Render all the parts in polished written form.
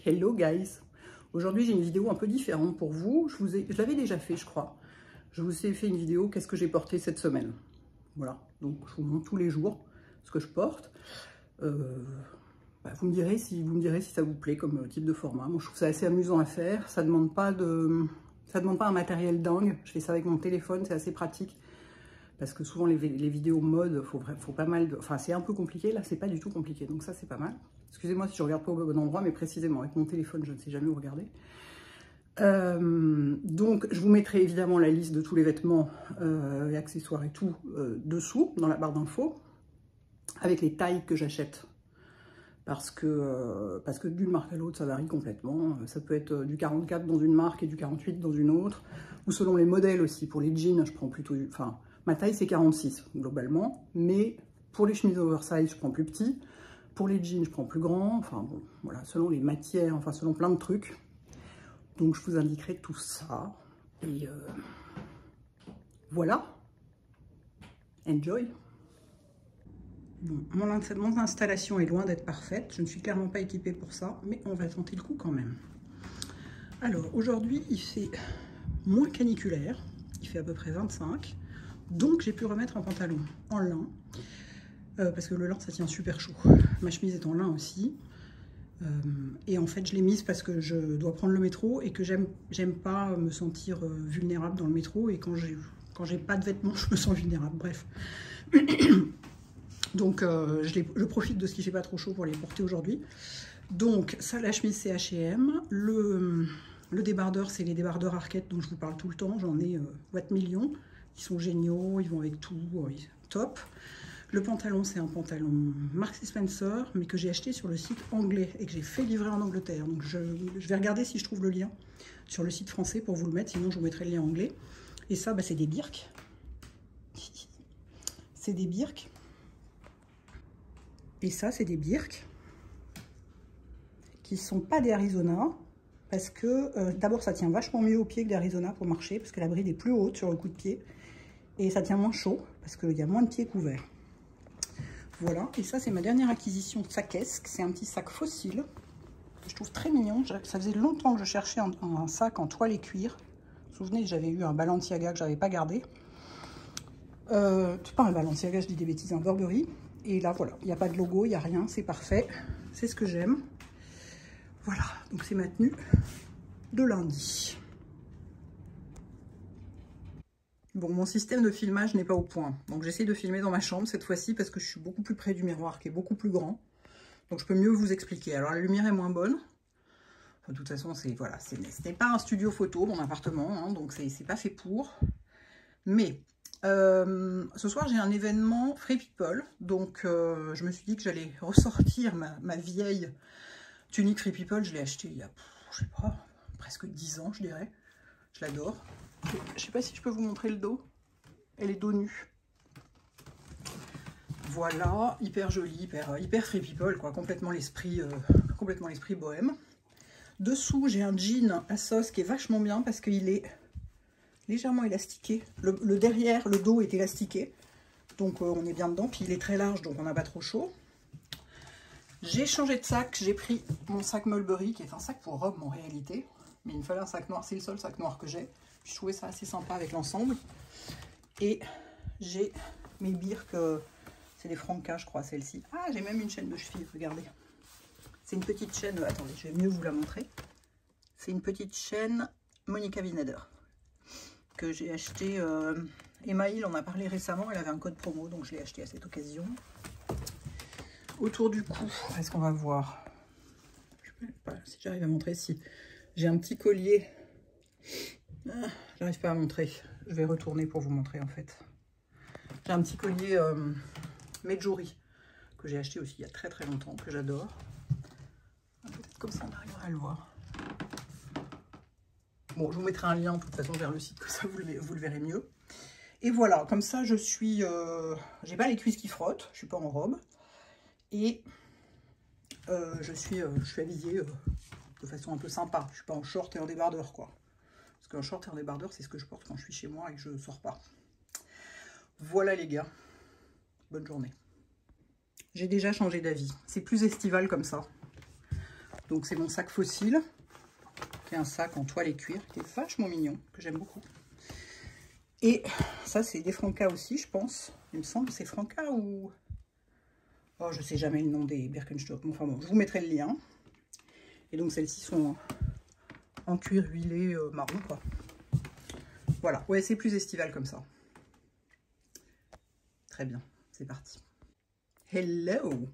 Hello guys! Aujourd'hui j'ai une vidéo un peu différente pour vous. Je l'avais déjà fait je crois. Je vous ai fait une vidéo qu'est-ce que j'ai porté cette semaine. Voilà, donc je vous montre tous les jours ce que je porte. Vous me direz si ça vous plaît comme type de format. Moi je trouve ça assez amusant à faire. Ça demande pas un matériel dingue. Je fais ça avec mon téléphone, c'est assez pratique. Parce que souvent les vidéos mode, faut pas mal de... Enfin c'est un peu compliqué, là c'est pas du tout compliqué, donc ça c'est pas mal. Excusez-moi si je regarde pas au bon endroit, mais précisément avec mon téléphone je ne sais jamais où regarder. Donc je vous mettrai évidemment la liste de tous les vêtements et accessoires et tout dessous, dans la barre d'infos, avec les tailles que j'achète. Parce que d'une marque à l'autre ça varie complètement. Ça peut être du 44 dans une marque et du 48 dans une autre, ou selon les modèles aussi. Pour les jeans je prends plutôt du... Enfin, ma taille c'est 46 globalement, mais pour les chemises oversize je prends plus petit, pour les jeans je prends plus grand, enfin bon, voilà, selon les matières, enfin selon plein de trucs. Donc je vous indiquerai tout ça, et voilà, enjoy. Bon, mon installation est loin d'être parfaite, je ne suis clairement pas équipée pour ça, mais on va tenter le coup quand même. Alors aujourd'hui il fait moins caniculaire, il fait à peu près 25. Donc j'ai pu remettre un pantalon en lin, parce que le lin ça tient super chaud. Ma chemise est en lin aussi, et en fait je l'ai mise parce que je dois prendre le métro et que j'aime pas me sentir vulnérable dans le métro, et quand j'ai pas de vêtements je me sens vulnérable, bref. Donc je profite de ce qui fait pas trop chaud pour les porter aujourd'hui. Donc ça, la chemise c'est H&M, le débardeur c'est les débardeurs Arket dont je vous parle tout le temps, j'en ai watt millions. Ils sont géniaux, ils vont avec tout, top. Le pantalon, c'est un pantalon Marks & Spencer, mais que j'ai acheté sur le site anglais et que j'ai fait livrer en Angleterre. Donc je vais regarder si je trouve le lien sur le site français pour vous le mettre, sinon je vous mettrai le lien anglais. Et ça, c'est des birks. C'est des birks. Et ça, c'est des birks qui ne sont pas des Arizona, parce que d'abord, ça tient vachement mieux aux pieds que des Arizona pour marcher, parce que la bride est plus haute sur le coup de pied. Et ça tient moins chaud, parce qu'il y a moins de pieds couverts. Voilà, et ça c'est ma dernière acquisition de sac-esque. C'est un petit sac fossile, que je trouve très mignon. Ça faisait longtemps que je cherchais un sac en toile et cuir. Vous vous souvenez, j'avais eu un Balenciaga que j'avais pas gardé. C'est pas un Balenciaga, je dis des bêtises, un Burberry. Et là voilà, il n'y a pas de logo, il n'y a rien, c'est parfait. C'est ce que j'aime. Voilà, donc c'est ma tenue de lundi. Bon, mon système de filmage n'est pas au point, donc j'essaie de filmer dans ma chambre cette fois-ci parce que je suis beaucoup plus près du miroir qui est beaucoup plus grand, donc je peux mieux vous expliquer. Alors la lumière est moins bonne, enfin, de toute façon voilà, ce n'est pas un studio photo mon appartement, hein, donc c'est pas fait pour. Mais ce soir j'ai un événement Free People, donc je me suis dit que j'allais ressortir ma vieille tunique Free People. Je l'ai achetée il y a, je sais pas, presque 10 ans je dirais, je l'adore. Je sais pas si je peux vous montrer le dos. Elle est dos nu. Voilà, hyper jolie, hyper Free People, quoi. Complètement l'esprit bohème. Dessous, j'ai un jean Assos qui est vachement bien parce qu'il est légèrement élastiqué. Le derrière, le dos est élastiqué. Donc on est bien dedans. Puis il est très large, donc on n'a pas trop chaud. J'ai changé de sac. J'ai pris mon sac Mulberry, qui est un sac pour robe en réalité. Mais il me fallait un sac noir. C'est le seul sac noir que j'ai. Je trouvais ça assez sympa avec l'ensemble. Et j'ai mes birks, c'est des Franca, je crois, celle-ci. Ah, j'ai même une chaîne de cheville, regardez. C'est une petite chaîne, attendez, je vais mieux vous la montrer. C'est une petite chaîne Monica Vinader que j'ai acheté. Emma Hill en a parlé récemment, elle avait un code promo, donc je l'ai acheté à cette occasion. Autour du cou, est-ce qu'on va voir? Je ne sais pas si j'arrive à montrer. Si j'ai un petit collier. Ah, j'arrive pas à montrer, je vais retourner pour vous montrer en fait. J'ai un petit collier Medjouri que j'ai acheté aussi il y a très longtemps, que j'adore. Peut-être comme ça on arrivera à le voir. Bon, je vous mettrai un lien de toute façon vers le site, que ça vous le verrez mieux. Et voilà, comme ça je suis, j'ai pas les cuisses qui frottent, je suis pas en robe. Et je suis habillée de façon un peu sympa, je suis pas en short et en débardeur quoi. Parce qu'un short et un débardeur, c'est ce que je porte quand je suis chez moi et que je ne sors pas. Voilà les gars. Bonne journée. J'ai déjà changé d'avis. C'est plus estival comme ça. Donc c'est mon sac Fossil, qui est un sac en toile et cuir, qui est vachement mignon, que j'aime beaucoup. Et ça c'est des Franca aussi, je pense. Il me semble que c'est Franca ou... Oh, je sais jamais le nom des Birkenstock. Enfin bon, je vous mettrai le lien. Et donc celles-ci sont en cuir huilé marron, quoi. Voilà, ouais, c'est plus estival comme ça. Très bien, c'est parti. Hello!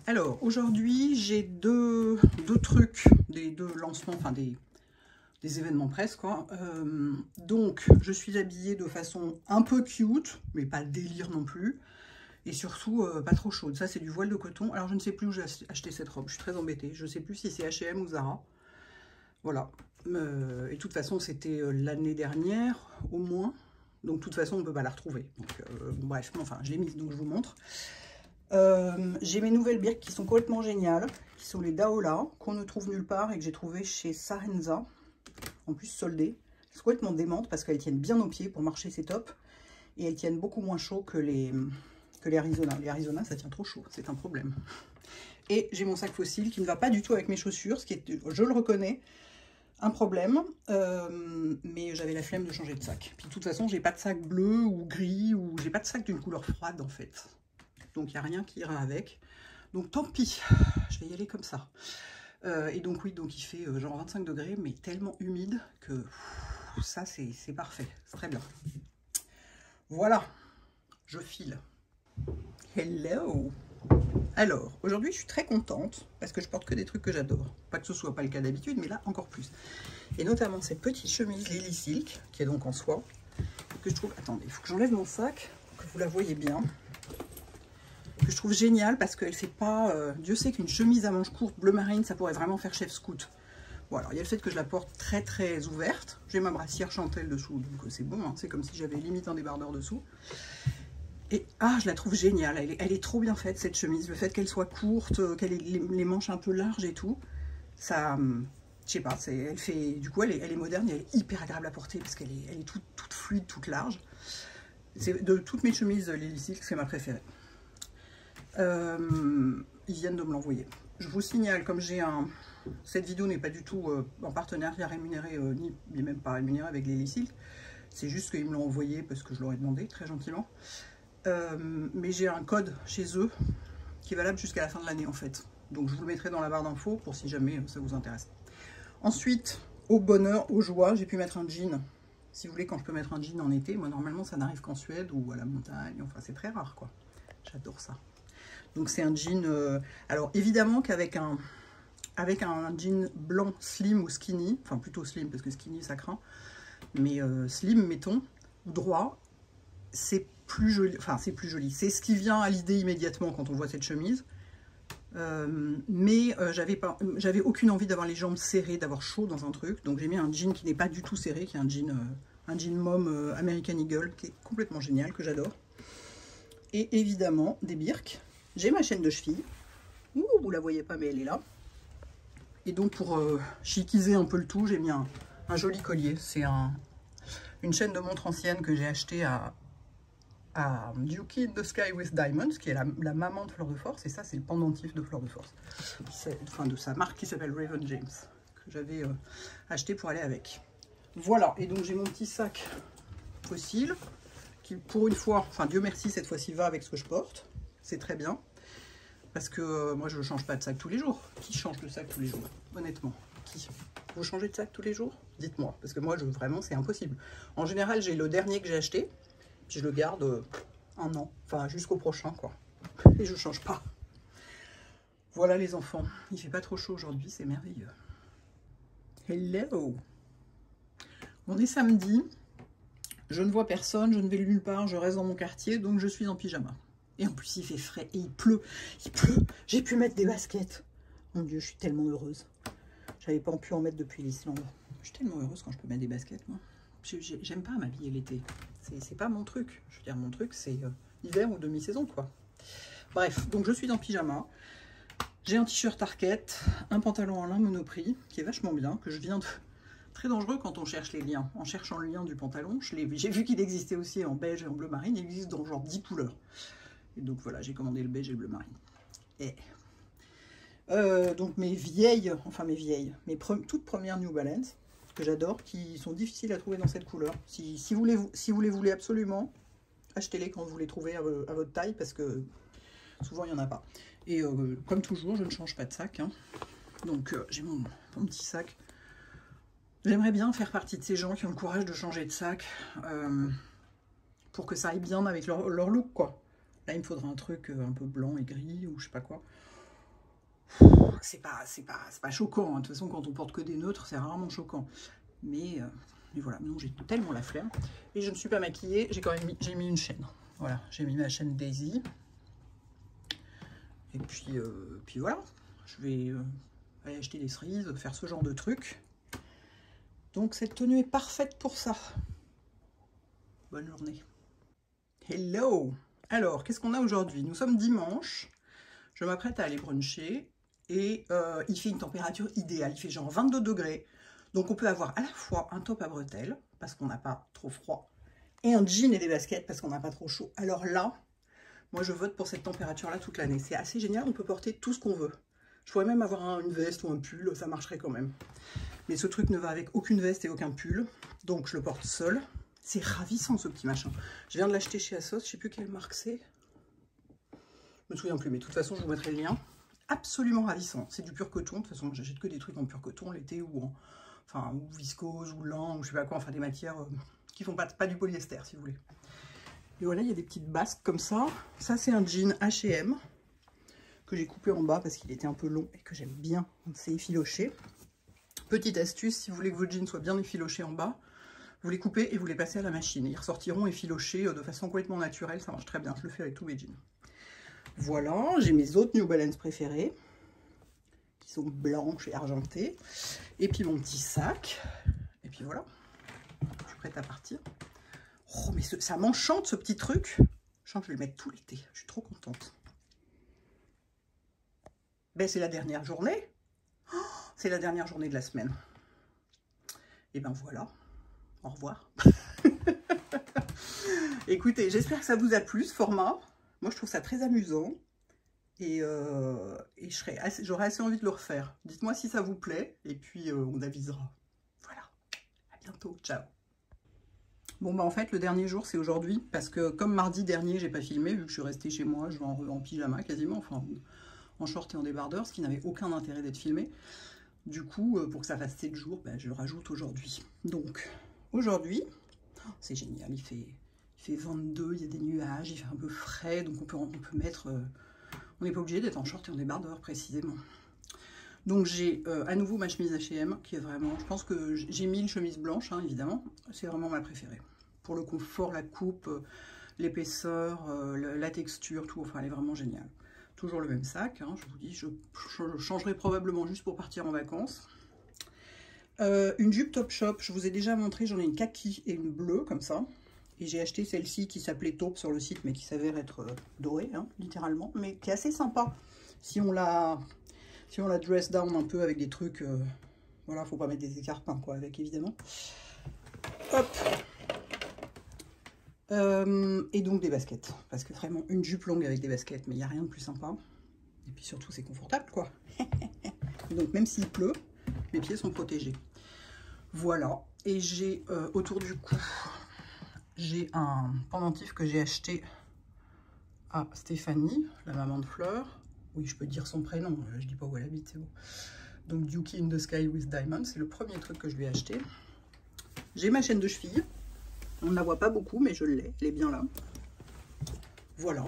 Alors, aujourd'hui, j'ai deux trucs, deux lancements, enfin des événements presse, quoi. Donc, je suis habillée de façon un peu cute, mais pas délire non plus. Et surtout, pas trop chaude. Ça, c'est du voile de coton. Alors, je ne sais plus où j'ai acheté cette robe. Je suis très embêtée. Je ne sais plus si c'est H&M ou Zara. Voilà. Et de toute façon, c'était l'année dernière, au moins. Donc, de toute façon, on ne peut pas la retrouver. Donc, bref, enfin, je l'ai mise, donc je vous montre. J'ai mes nouvelles birks qui sont complètement géniales, qui sont les Daola, qu'on ne trouve nulle part et que j'ai trouvé chez Sarenza, en plus soldées. Elles sont complètement démentes parce qu'elles tiennent bien aux pieds, pour marcher c'est top, et elles tiennent beaucoup moins chaud que les Arizona. Les Arizona ça tient trop chaud, c'est un problème. Et j'ai mon sac Fossil qui ne va pas du tout avec mes chaussures, ce qui est, je le reconnais, un problème, mais j'avais la flemme de changer de sac. Puis de toute façon j'ai pas de sac bleu ou gris, ou j'ai pas de sac d'une couleur froide en fait. Donc, il n'y a rien qui ira avec. Donc, tant pis. Je vais y aller comme ça. Et donc, oui, donc il fait genre 25 degrés, mais tellement humide que ça, c'est parfait. C'est très bien. Voilà. Je file. Hello. Alors, aujourd'hui, je suis très contente parce que je porte que des trucs que j'adore. Pas que ce soit pas le cas d'habitude, mais là, encore plus. Et notamment cette petite chemise Lily Silk, qui est donc en soie, que je trouve... Attendez, il faut que j'enlève mon sac, pour que vous la voyez bien. Que je trouve génial parce qu'elle fait pas... Dieu sait qu'une chemise à manches courtes bleu marine, ça pourrait vraiment faire chef scout. Bon, alors il y a le fait que je la porte très très ouverte. J'ai ma brassière Chantel dessous, donc c'est bon, hein, c'est comme si j'avais limite un débardeur dessous. Et ah, je la trouve géniale, elle est trop bien faite cette chemise. Le fait qu'elle soit courte, qu'elle ait les manches un peu larges et tout, ça... Je sais pas, elle fait... Du coup, elle est moderne et elle est hyper agréable à porter parce qu'elle est toute fluide, toute large. De toutes mes chemises Lily Silk, c'est ma préférée. Ils viennent de me l'envoyer. Je vous signale, comme j'ai un... Cette vidéo n'est pas du tout en partenariat rémunéré, ni même pas rémunéré avec Lily Silk. C'est juste qu'ils me l'ont envoyé parce que je leur ai demandé, très gentiment. Mais j'ai un code chez eux qui est valable jusqu'à la fin de l'année, en fait. Donc je vous le mettrai dans la barre d'infos pour si jamais ça vous intéresse. Ensuite, au bonheur, aux joies, j'ai pu mettre un jean. Si vous voulez, quand je peux mettre un jean en été, moi normalement ça n'arrive qu'en Suède ou à la montagne. Enfin, c'est très rare, quoi. J'adore ça. Donc c'est un jean, alors évidemment qu'avec un jean blanc slim ou skinny, enfin plutôt slim parce que skinny ça craint, mais slim mettons, ou droit, c'est plus joli, enfin c'est plus joli, c'est ce qui vient à l'idée immédiatement quand on voit cette chemise, mais j'avais aucune envie d'avoir les jambes serrées, d'avoir chaud dans un truc, donc j'ai mis un jean qui n'est pas du tout serré, qui est un jean mom American Eagle, qui est complètement génial, que j'adore, et évidemment des birks. J'ai ma chaîne de cheville. Ouh, vous la voyez pas, mais elle est là. Et donc, pour chiquiser un peu le tout, j'ai mis un joli collier. C'est une chaîne de montre ancienne que j'ai achetée à Dukey in the Sky with Diamonds, qui est la maman de Fleur de Force. Et ça, c'est le pendentif de Fleur de Force. Enfin, de sa marque qui s'appelle Raven James, que j'avais acheté pour aller avec. Voilà. Et donc, j'ai mon petit sac Fossil, qui, pour une fois, enfin, Dieu merci, cette fois-ci, va avec ce que je porte. C'est très bien, parce que moi je ne change pas de sac tous les jours. Qui change de sac tous les jours? Honnêtement, qui? Vous changez de sac tous les jours? Dites-moi, parce que moi vraiment c'est impossible. En général j'ai le dernier que j'ai acheté, puis je le garde un an, enfin jusqu'au prochain quoi. Et je ne change pas. Voilà les enfants, il fait pas trop chaud aujourd'hui, c'est merveilleux. Hello! On est samedi, je ne vois personne, je ne vais nulle part, je reste dans mon quartier, donc je suis en pyjama. Et en plus, il fait frais et il pleut. Il pleut. J'ai pu mettre des baskets. Mon Dieu, je suis tellement heureuse. J'avais pas pu en mettre depuis l'Islande. Je suis tellement heureuse quand je peux mettre des baskets, moi. J'aime pas m'habiller l'été. C'est pas mon truc. Je veux dire, mon truc, c'est hiver ou demi-saison, quoi. Bref, donc je suis en pyjama. J'ai un t-shirt Arket, un pantalon en lin Monoprix, qui est vachement bien, que je viens de... Très dangereux quand on cherche les liens. En cherchant le lien du pantalon, j'ai vu qu'il existait aussi en beige et en bleu marine. Il existe dans genre 10 couleurs. Et donc voilà, j'ai commandé le beige et le bleu marine. Et Donc mes vieilles, mes toutes premières New Balance, que j'adore, qui sont difficiles à trouver dans cette couleur. Si vous les voulez absolument, achetez-les quand vous les trouvez à votre taille, parce que souvent il n'y en a pas. Et comme toujours, je ne change pas de sac, hein. Donc j'ai mon petit sac. J'aimerais bien faire partie de ces gens qui ont le courage de changer de sac pour que ça aille bien avec leur look, quoi. Là, il me faudra un truc un peu blanc et gris ou je sais pas quoi. C'est pas choquant, hein. De toute façon, quand on porte que des neutres, c'est rarement choquant. Mais voilà, non, j'ai tellement la flemme. Et je ne suis pas maquillée, j'ai mis une chaîne. Voilà, j'ai mis ma chaîne Daisy. Et puis voilà, je vais aller acheter des cerises, faire ce genre de trucs. Donc cette tenue est parfaite pour ça. Bonne journée. Hello! Alors, qu'est-ce qu'on a aujourd'hui? Nous sommes dimanche. Je m'apprête à aller bruncher. Et il fait une température idéale. Il fait genre 22 degrés. Donc on peut avoir à la fois un top à bretelles, parce qu'on n'a pas trop froid, et un jean et des baskets, parce qu'on n'a pas trop chaud. Alors là, moi je vote pour cette température-là toute l'année. C'est assez génial, on peut porter tout ce qu'on veut. Je pourrais même avoir une veste ou un pull, ça marcherait quand même. Mais ce truc ne va avec aucune veste et aucun pull, donc je le porte seul. C'est ravissant ce petit machin. Je viens de l'acheter chez Asos, je sais plus quelle marque c'est. Je me souviens plus, mais de toute façon je vous mettrai le lien. Absolument ravissant. C'est du pur coton. De toute façon, j'achète que des trucs en pur coton l'été ou ou viscose ou lin ou je sais pas quoi. Enfin, des matières qui font pas du polyester, si vous voulez. Et voilà, il y a des petites basques comme ça. Ça, c'est un jean H&M que j'ai coupé en bas parce qu'il était un peu long et que j'aime bien. C'est effiloché. Petite astuce, si vous voulez que vos jeans soient bien effilochés en bas, vous les coupez et vous les passez à la machine. Ils ressortiront effilochés de façon complètement naturelle. Ça marche très bien. Je le fais avec tous mes jeans. Voilà, j'ai mes autres New Balance préférées, qui sont blanches et argentées. Et puis mon petit sac. Et puis voilà, je suis prête à partir. Oh, mais ça m'enchante ce petit truc. Je sens que je vais le mettre tout l'été. Je suis trop contente. Ben, c'est la dernière journée. Oh, c'est la dernière journée de la semaine. Et ben voilà. Au revoir. Écoutez, j'espère que ça vous a plu ce format. Moi, je trouve ça très amusant et j'aurais assez envie de le refaire. Dites-moi si ça vous plaît et puis on avisera. Voilà, à bientôt, ciao. Bon, bah en fait, le dernier jour, c'est aujourd'hui parce que comme mardi dernier, j'ai pas filmé vu que je suis restée chez moi, je vais en pyjama quasiment, enfin en short et en débardeur, ce qui n'avait aucun intérêt d'être filmé. Du coup, pour que ça fasse 7 jours, bah, je le rajoute aujourd'hui. Donc, aujourd'hui, c'est génial, il fait 22, il y a des nuages, il fait un peu frais, donc on peut mettre... on n'est pas obligé d'être en short et en débardeur, précisément. Donc j'ai à nouveau ma chemise H&M, qui est vraiment... Je pense que j'ai mis une chemise blanche, hein, évidemment. C'est vraiment ma préférée. Pour le confort, la coupe, l'épaisseur, la texture, tout, enfin, elle est vraiment géniale. Toujours le même sac, hein, je vous dis, je changerai probablement juste pour partir en vacances. Une jupe Topshop, je vous ai déjà montré, j'en ai une kaki et une bleue, comme ça. Et j'ai acheté celle-ci qui s'appelait taupe sur le site, mais qui s'avère être dorée, hein, littéralement. Mais qui est assez sympa. Si on la dress down un peu avec des trucs... voilà, faut pas mettre des écarpins, quoi, avec, évidemment. Hop. Et donc des baskets. Parce que vraiment, une jupe longue avec des baskets, mais il n'y a rien de plus sympa. Et puis surtout, c'est confortable, quoi. Donc même s'il pleut, mes pieds sont protégés. Voilà. Et j'ai autour du cou... J'ai un pendentif que j'ai acheté à Stéphanie, la maman de Fleur. Oui, je peux dire son prénom, je dis pas où elle habite, c'est bon. Donc, Dukey in the Sky with Diamonds, c'est le premier truc que je lui ai acheté. J'ai ma chaîne de cheville. On ne la voit pas beaucoup, mais je l'ai, elle est bien là. Voilà.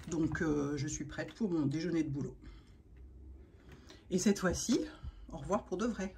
Donc, je suis prête pour mon déjeuner de boulot. Et cette fois-ci, au revoir pour de vrai.